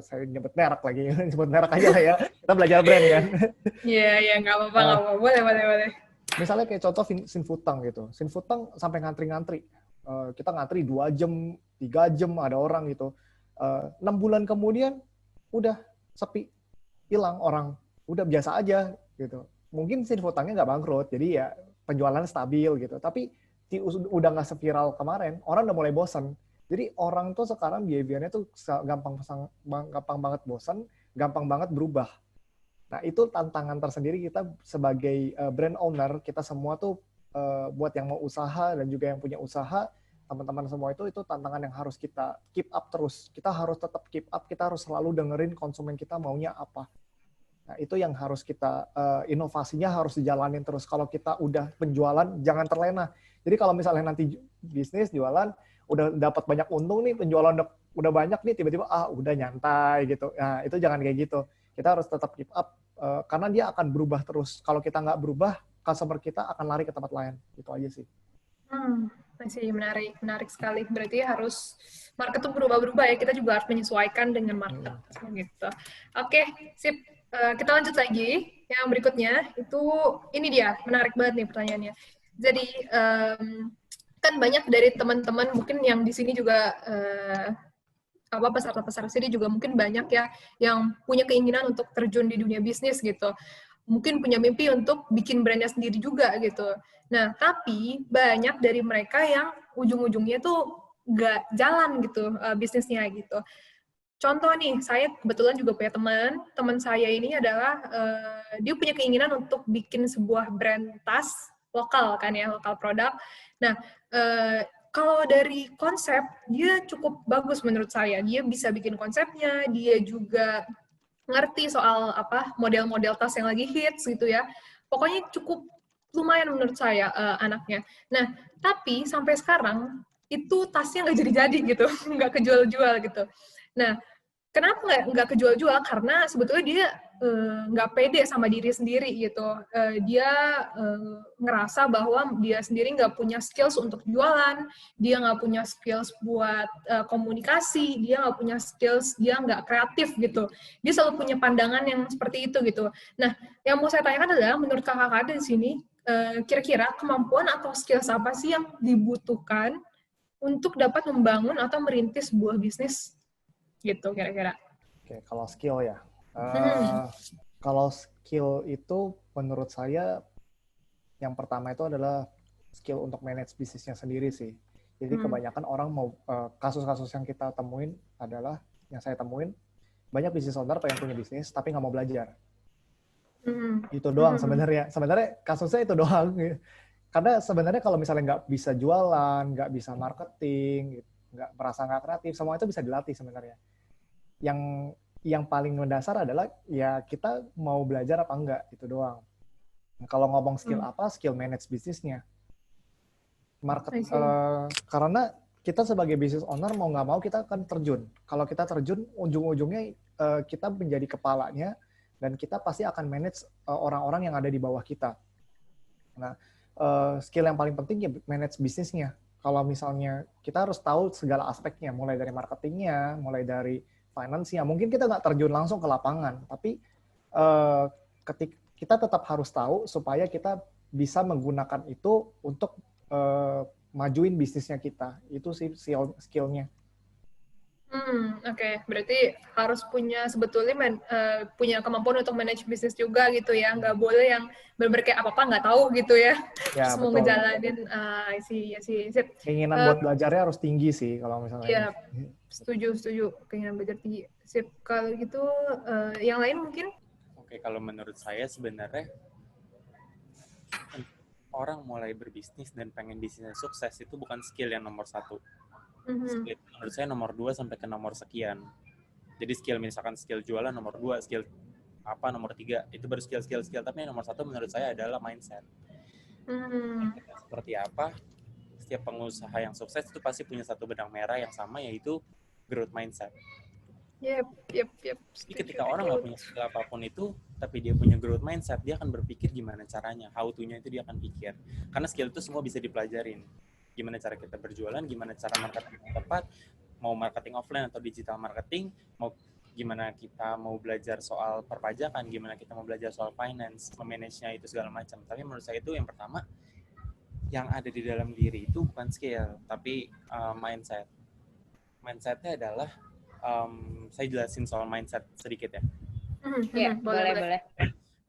saya nyebut merek lagi, nyebut merek aja lah ya. Kita belajar brand kan.
Iya, nggak apa-apa, nggak apa-apa. Boleh.
Misalnya kayak contoh Sinfoodtang gitu. Sinfoodtang sampai ngantri-ngantri. Kita ngantri 2 jam, 3 jam ada orang gitu. 6 bulan kemudian udah sepi, hilang orang. Udah biasa aja gitu. Mungkin Sinfoodtangnya nggak bangkrut, jadi ya penjualannya stabil gitu. Tapi udah nggak seviral kemarin, orang udah mulai bosan. Jadi orang tuh sekarang behavior-nya tuh gampang banget bosan, gampang banget berubah. Nah, itu tantangan tersendiri kita sebagai brand owner, kita semua tuh buat yang mau usaha dan juga yang punya usaha, teman-teman semua itu tantangan yang harus kita keep up terus. Kita harus tetap keep up, kita harus selalu dengerin konsumen kita maunya apa. Nah, itu yang harus kita, inovasinya harus dijalanin terus. Kalau kita udah penjualan, jangan terlena. Jadi kalau misalnya nanti bisnis, jualan, udah dapat banyak untung nih, penjualan udah banyak nih, tiba-tiba udah nyantai gitu. Nah, itu jangan kayak gitu. Kita harus tetap keep up, karena dia akan berubah terus. Kalau kita nggak berubah, customer kita akan lari ke tempat lain. Itu aja sih.
Masih menarik sekali. Berarti harus market tuh berubah-berubah ya. Kita juga harus menyesuaikan dengan market. Gitu. Oke, sip. Kita lanjut lagi. Yang berikutnya itu ini dia, menarik banget nih pertanyaannya. Jadi kan banyak dari teman-teman mungkin yang di sini juga peserta-peserta sini juga mungkin banyak ya yang punya keinginan untuk terjun di dunia bisnis gitu. Mungkin punya mimpi untuk bikin brandnya sendiri juga gitu. Nah, tapi banyak dari mereka yang ujung-ujungnya tuh nggak jalan gitu bisnisnya gitu. Contoh nih, saya kebetulan juga punya teman saya ini adalah dia punya keinginan untuk bikin sebuah brand tas lokal kan ya, lokal produk. Nah, kalau dari konsep, dia cukup bagus menurut saya. Dia bisa bikin konsepnya, dia juga ngerti soal model-model tas yang lagi hits gitu ya. Pokoknya cukup lumayan menurut saya anaknya. Nah, tapi sampai sekarang itu tasnya nggak jadi-jadi gitu, nggak kejual-jual gitu. Nah, kenapa nggak kejual-jual? Karena sebetulnya dia nggak pede sama diri sendiri gitu. Dia ngerasa bahwa dia sendiri nggak punya skills untuk jualan, dia nggak punya skills buat komunikasi, dia nggak punya skills, dia nggak kreatif gitu. Dia selalu punya pandangan yang seperti itu gitu. Nah, yang mau saya tanyakan adalah, menurut kakak di sini, kira-kira kemampuan atau skills apa sih yang dibutuhkan untuk dapat membangun atau merintis sebuah bisnis gitu kira-kira?
Oke, kalau skill ya. Kalau skill itu menurut saya Yang pertama itu adalah skill untuk manage bisnisnya sendiri sih. Jadi kebanyakan orang mau kasus-kasus yang kita temuin adalah yang saya temuin banyak business owner pengen punya bisnis tapi nggak mau belajar. Itu doang sebenarnya. Sebenarnya kasusnya itu doang. Karena sebenarnya kalau misalnya nggak bisa jualan, nggak bisa marketing, nggak merasa nggak kreatif, semua itu bisa dilatih sebenarnya. Yang paling mendasar adalah ya kita mau belajar apa enggak, itu doang. Kalau ngomong skill apa, skill manage bisnisnya. Karena kita sebagai business owner mau nggak mau kita akan terjun. Kalau kita terjun, ujung-ujungnya kita menjadi kepalanya dan kita pasti akan manage orang-orang yang ada di bawah kita. Nah, skill yang paling penting ya manage bisnisnya. Kalau misalnya kita harus tahu segala aspeknya, mulai dari marketingnya, mulai dari finance-nya. Mungkin kita nggak terjun langsung ke lapangan, tapi ketika kita tetap harus tahu supaya kita bisa menggunakan itu untuk majuin bisnisnya kita. Itu sih skill-nya.
Oke. Berarti harus punya sebetulnya punya kemampuan untuk manage bisnis juga gitu ya. Nggak boleh yang benar-benar kayak apa-apa nggak tahu gitu ya.
Ya,
Terus mau ngejalanin, sip.
Keinginan buat belajarnya harus tinggi sih kalau misalnya.
Iya, setuju. Keinginan belajar tinggi. Sip. Kalau gitu, yang lain mungkin?
Oke, kalau menurut saya sebenarnya orang mulai berbisnis dan pengen bisnisnya sukses itu bukan skill yang nomor 1. Skill menurut saya nomor 2 sampai ke nomor sekian. Jadi skill misalkan skill jualan nomor 2, skill apa nomor 3, itu baru skill. Tapi yang nomor 1 menurut saya adalah mindset. Seperti apa? Setiap pengusaha yang sukses itu pasti punya satu benang merah yang sama, yaitu growth mindset.
Yep.
Jadi ketika orang nggak punya skill apapun itu, tapi dia punya growth mindset, dia akan berpikir gimana caranya, how to-nya itu dia akan pikir. Karena skill itu semua bisa dipelajarin. Gimana cara kita berjualan, gimana cara marketing yang tepat, mau marketing offline atau digital marketing, gimana kita mau belajar soal perpajakan, gimana kita mau belajar soal finance, memanage-nya itu segala macam. Tapi menurut saya itu yang pertama, yang ada di dalam diri itu bukan skill, tapi mindset. Mindset-nya adalah saya jelasin soal mindset sedikit ya.
Ya, boleh.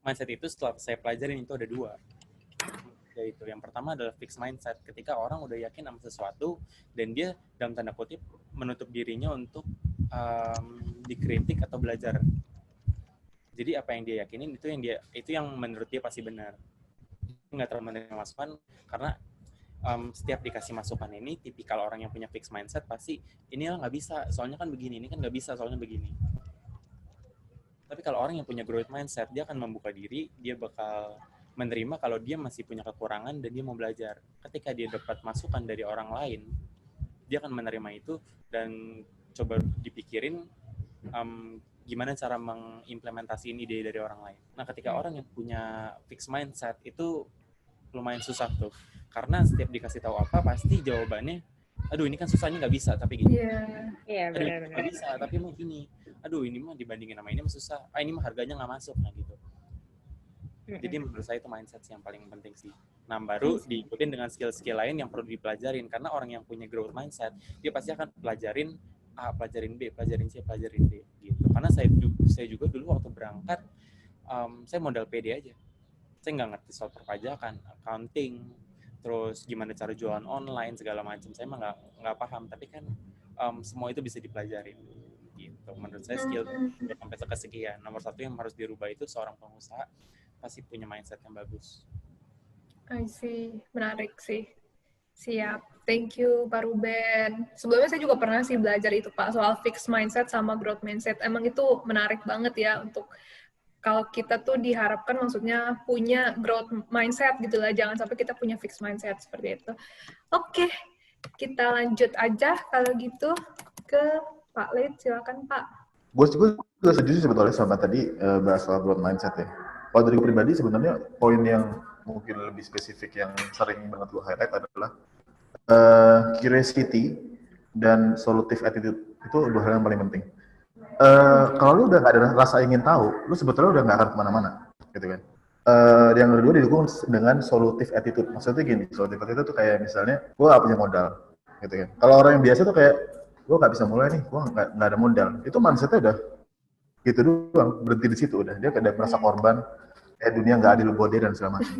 Mindset itu setelah saya pelajarin itu ada 2. Yaitu yang pertama adalah fixed mindset. Ketika orang udah yakin sama sesuatu dan dia dalam tanda kutip menutup dirinya untuk dikritik atau belajar. Jadi apa yang dia yakinin itu yang menurut dia pasti benar. Nggak terlalu menerima masukan karena setiap dikasih masukan ini, tipikal orang yang punya fixed mindset pasti inilah nggak bisa, soalnya kan begini, ini kan nggak bisa, soalnya begini. Tapi kalau orang yang punya growth mindset, dia akan membuka diri, dia bakal menerima kalau dia masih punya kekurangan dan dia mau belajar. Ketika dia dapat masukan dari orang lain, dia akan menerima itu dan coba dipikirin gimana cara mengimplementasiin ide dari orang lain. Nah, ketika orang yang punya fixed mindset itu lumayan susah tuh. Karena setiap dikasih tahu apa, pasti jawabannya, aduh ini kan susahnya nggak bisa, tapi gini.
Iya, benar.
Nggak bisa, tapi mau gini. Aduh ini mah dibandingin sama ini mah susah. Ini mah harganya nggak masuk, nah gitu. Jadi menurut saya itu mindset yang paling penting sih. Nah, baru diikutin dengan skill-skill lain yang perlu dipelajarin. Karena orang yang punya growth mindset, dia pasti akan pelajarin A, pelajarin B, pelajarin C, pelajarin D. Gitu. Karena saya juga dulu waktu berangkat, saya modal PD aja. Saya nggak ngerti soal perpajakan, accounting, terus gimana cara jualan online, segala macam. Saya mah nggak paham, tapi kan semua itu bisa dipelajarin. Gitu. Menurut saya skill sampai sekian. Nomor 1 yang harus dirubah itu seorang pengusaha pasti punya mindset yang bagus.
I see. Menarik sih. Siap. Thank you, Pak Ruben. Sebelumnya saya juga pernah sih belajar itu, Pak, soal fixed mindset sama growth mindset. Emang itu menarik banget ya untuk kalau kita tuh diharapkan maksudnya punya growth mindset gitu lah. Jangan sampai kita punya fixed mindset seperti itu. Oke, kita lanjut aja kalau gitu ke Pak Lid. Silakan, Pak.
Gue juga setuju sebetulnya sama tadi bahas soal growth mindset ya. Kalau dari gue pribadi sebenarnya poin yang mungkin lebih spesifik yang sering banget gue highlight adalah curiosity dan solutive attitude. Itu 2 hal yang paling penting. Kalau lu udah gak ada rasa ingin tahu, lu sebetulnya udah gak akan kemana-mana, gitu kan. Yang kedua didukung dengan solutive attitude. Maksudnya gini, solutive attitude tuh kayak misalnya, gue gak punya modal, gitu kan. Kalau orang yang biasa tuh kayak, gue gak bisa mulai nih, gue gak ada modal. Itu mindsetnya udah gitu doang, berhenti di situ udah. Dia kayak merasa korban, dunia nggak adil buat dia dan segala macam.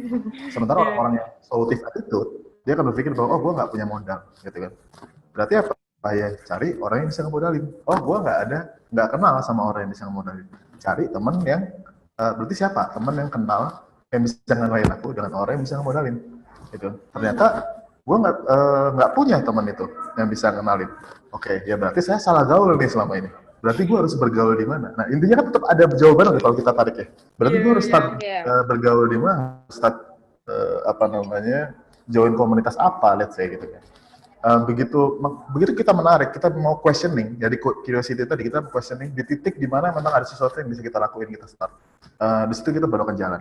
Sementara orang-orang yang solutif attitude, dia akan berpikir bahwa, oh gue nggak punya modal, gitu kan. Berarti apa? Ya cari orang yang bisa ngemodalin. Oh gue nggak kenal sama orang yang bisa ngemodalin. Cari temen yang, berarti siapa? Temen yang kenal, yang bisa ngenalin aku dengan orang yang bisa ngemodalin. Gitu. Ternyata gue nggak punya teman itu yang bisa ngenalin. Oke, ya berarti saya salah gaul nih selama ini. Berarti gue harus bergaul di mana? Nah intinya kan tetap ada jawaban kalau kita tarik ya. Berarti gue harus start bergaul di mana? Start join komunitas apa, let's say gitu kan. Begitu kita menarik, kita mau questioning, jadi curiosity tadi kita questioning di titik di mana memang ada sesuatu yang bisa kita lakuin, kita start. Di situ kita baru akan jalan.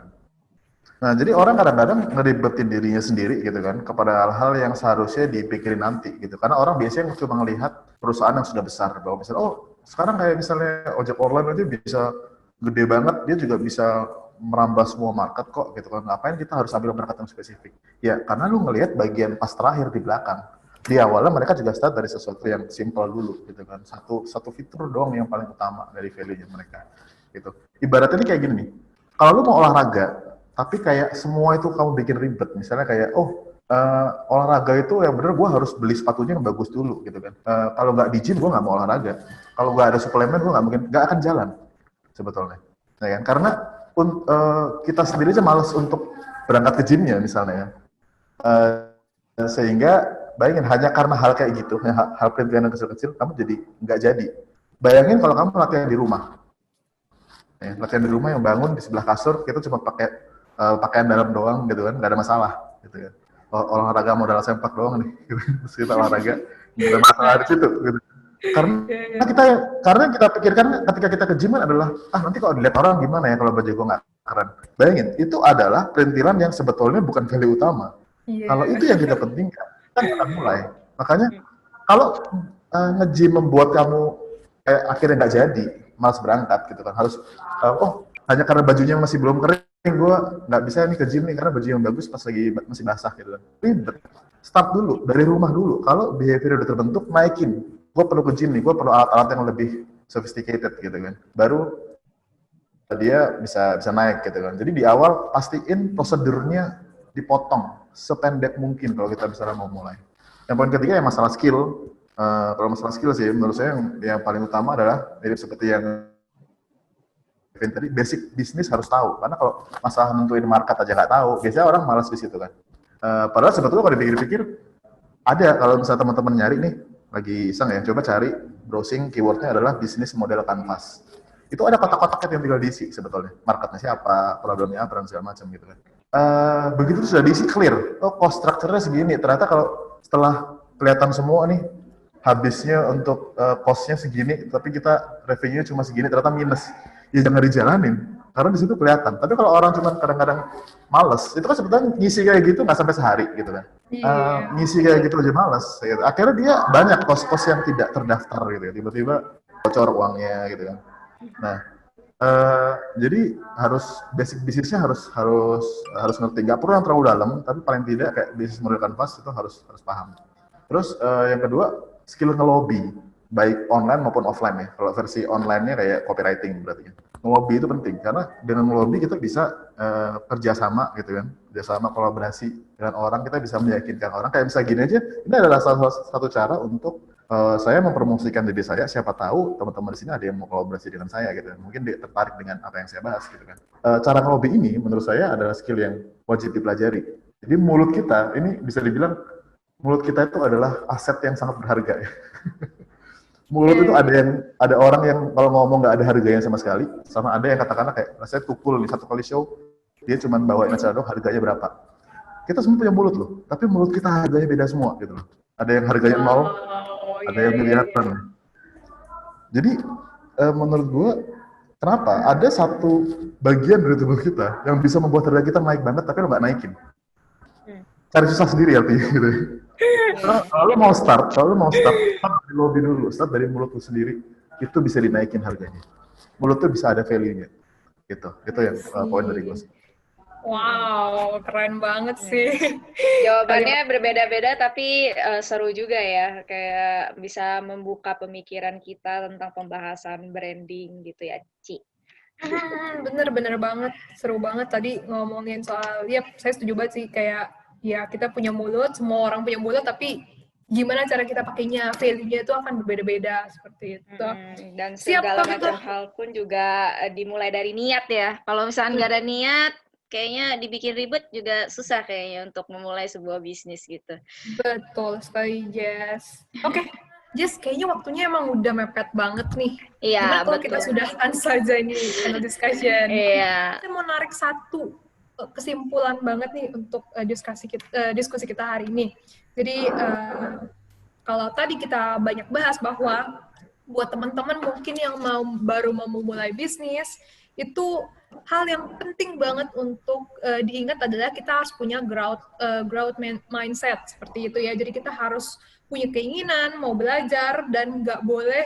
Nah, jadi orang kadang-kadang ngeribetin dirinya sendiri gitu kan, kepada hal-hal yang seharusnya dipikirin nanti gitu. Karena orang biasanya cuma melihat perusahaan yang sudah besar, bahwa misalnya, oh sekarang kayak misalnya ojek online aja bisa gede banget, dia juga bisa merambah semua market kok gitu kan. Ngapain kita harus ambil market yang spesifik? Ya, karena lu ngelihat bagian pas terakhir di belakang. Di awalnya mereka juga start dari sesuatu yang simple dulu gitu kan. Satu fitur doang yang paling utama dari value-nya mereka gitu. Ibaratnya ini kayak gini nih. Kalau lu mau olahraga, tapi kayak semua itu kamu bikin ribet. Misalnya kayak, olahraga itu yang bener gue harus beli sepatunya yang bagus dulu gitu kan. Kalau nggak di gym gue nggak mau olahraga. Kalau nggak ada suplemen gue nggak akan jalan sebetulnya. Ya kan? Karena kita sendiri aja malas untuk berangkat ke gymnya misalnya ya. Sehingga bayangin hanya karena hal kayak gitu, hal perintilan yang kecil-kecil, kamu jadi nggak jadi. Bayangin kalau kamu latihan di rumah. Latihan di rumah yang bangun di sebelah kasur, kita cuma pakai pakaian dalam doang gitu kan, nggak ada masalah gitu kan. Olahraga modal sempak doang nih, gitu. Terus kita olahraga, nggak ada masalah di situ gitu. Karena kita pikirkan ketika kita ke gym adalah, nanti kalau dilihat orang gimana ya kalau baju gue nggak keren. Bayangin, itu adalah perintilan yang sebetulnya bukan value utama. Kalau itu yang kita pentingkan, kan akan mulai. Makanya kalau nge-gym membuat kamu akhirnya nggak jadi, malas berangkat gitu kan, harus hanya karena bajunya masih belum kering, gue nggak bisa nih ke gym nih karena baju yang bagus pas lagi masih basah gitu kan. Ribet. Start dulu dari rumah dulu. Kalau behavior udah terbentuk, naikin. Gue perlu ke gym nih, gue perlu alat-alat yang lebih sophisticated gitu kan. Baru dia bisa naik gitu kan. Jadi di awal pastiin prosedurnya dipotong sependek mungkin kalau kita misalnya mau mulai. Yang poin ketiga yang masalah skill. Kalau masalah skill sih menurut saya yang paling utama adalah mirip seperti yang tadi, basic bisnis harus tahu. Karena kalau masalah nentuin market aja nggak tahu, biasanya orang malas di situ kan. Padahal sebetulnya kalau dipikir-pikir ada, kalau misalnya teman-teman nyari nih lagi iseng ya, coba cari browsing keywordnya adalah bisnis model kanvas. Itu ada kotak-kotaknya yang tinggal diisi sebetulnya. Marketnya siapa, problemnya apa, dan segala macam gitu kan. Begitu sudah diisi clear, cost structure-nya segini. Ternyata kalau setelah kelihatan semua nih, habisnya untuk cost-nya segini, tapi kita revenue cuma segini, ternyata minus. Ya jangan dijalanin, karena di situ kelihatan. Tapi kalau orang cuma kadang-kadang males, itu kan sebetulnya ngisi kayak gitu nggak sampai sehari gitu kan. Ngisi kayak gitu aja males. Gitu. Akhirnya dia banyak kos-kos yang tidak terdaftar gitu. Tiba-tiba bocor uangnya gitu kan. Nah, jadi harus basic bisnisnya harus ngerti. Nggak perlu yang terlalu dalam, tapi paling tidak kayak bisnis model kanvas itu harus paham. Terus yang kedua, skill nge-lobby, baik online maupun offline ya. Kalau versi online-nya kayak copywriting berarti ya. Nge-lobby itu penting, karena dengan nge-lobby kita bisa kerjasama gitu kan. Kerjasama, kolaborasi dengan orang, kita bisa meyakinkan orang. Kayak misalnya gini aja, ini adalah salah satu cara untuk saya mempromosikan diri saya, siapa tahu teman-teman di sini ada yang mau kolaborasi dengan saya gitu. Mungkin dia tertarik dengan apa yang saya bahas gitu kan. Cara nge-lobby ini menurut saya adalah skill yang wajib dipelajari. Jadi mulut kita, ini bisa dibilang mulut kita itu adalah aset yang sangat berharga ya. Mulut itu ada orang yang kalau ngomong nggak ada harganya sama sekali, sama ada yang katakanlah kayak saya tukul nih satu kali show, dia cuma bawain acara dong, harganya berapa. Kita semua punya mulut loh, tapi mulut kita harganya beda semua gitu loh. Ada yang harganya 0, ada yang miliaran. Jadi menurut gue, kenapa ada satu bagian dari tubuh kita yang bisa membuat harga kita naik banget, tapi lo nggak naikin. Cari susah sendiri artinya gitu. Kalau lo mau start dari lobby dulu, start dari mulut lo sendiri, itu bisa dinaikin harganya. Mulut tuh bisa ada value-nya. Gitu. Itu yang poin dari gue.
Wow, keren banget sih.
Jawabannya berbeda-beda tapi seru juga ya, kayak bisa membuka pemikiran kita tentang pembahasan branding gitu ya, Ci.
Bener banget, seru banget tadi ngomongin soal, ya saya setuju banget sih, kayak ya kita punya mulut, semua orang punya mulut, tapi gimana cara kita pakainya, value-nya itu akan berbeda-beda seperti itu.
Dan
Siap,
segala
tapi
macam hal pun juga dimulai dari niat ya. Kalau misalnya nggak ada niat, kayaknya dibikin ribet juga susah kayaknya untuk memulai sebuah bisnis gitu.
Betul sekali, Jess. Oke, Jess, kayaknya waktunya emang udah mepet banget nih.
Iya,
Gimana kalau
betul.
kita sudahkan saja ini panel discussion?
Iya.
Saya mau narik satu kesimpulan banget nih untuk diskusi kita hari ini. Jadi, kalau tadi kita banyak bahas bahwa buat teman-teman mungkin yang baru mau memulai bisnis, itu hal yang penting banget untuk diingat adalah kita harus punya growth mindset seperti itu ya. Jadi kita harus punya keinginan mau belajar dan nggak boleh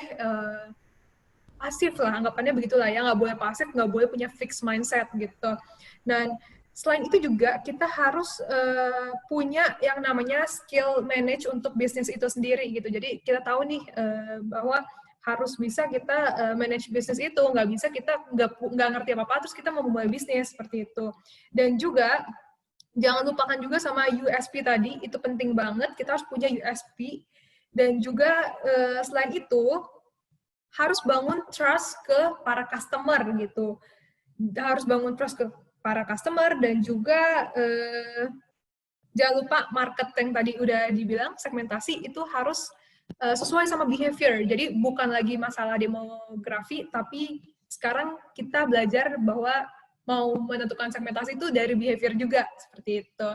pasif lah, anggapannya begitulah ya, nggak boleh pasif, nggak boleh punya fixed mindset gitu. Dan selain itu juga kita harus punya yang namanya skill manage untuk bisnis itu sendiri gitu. Jadi kita tahu nih bahwa harus bisa kita manage bisnis itu, nggak bisa kita nggak ngerti apa-apa terus kita mau memulai bisnis seperti itu. Dan juga jangan lupakan juga sama USP tadi, itu penting banget, kita harus punya USP. Dan juga selain itu harus bangun trust ke para customer gitu, harus bangun trust ke para customer dan juga jangan lupa market yang tadi udah dibilang segmentasi itu harus sesuai sama behavior. Jadi bukan lagi masalah demografi, tapi sekarang kita belajar bahwa mau menentukan segmentasi itu dari behavior juga, seperti itu.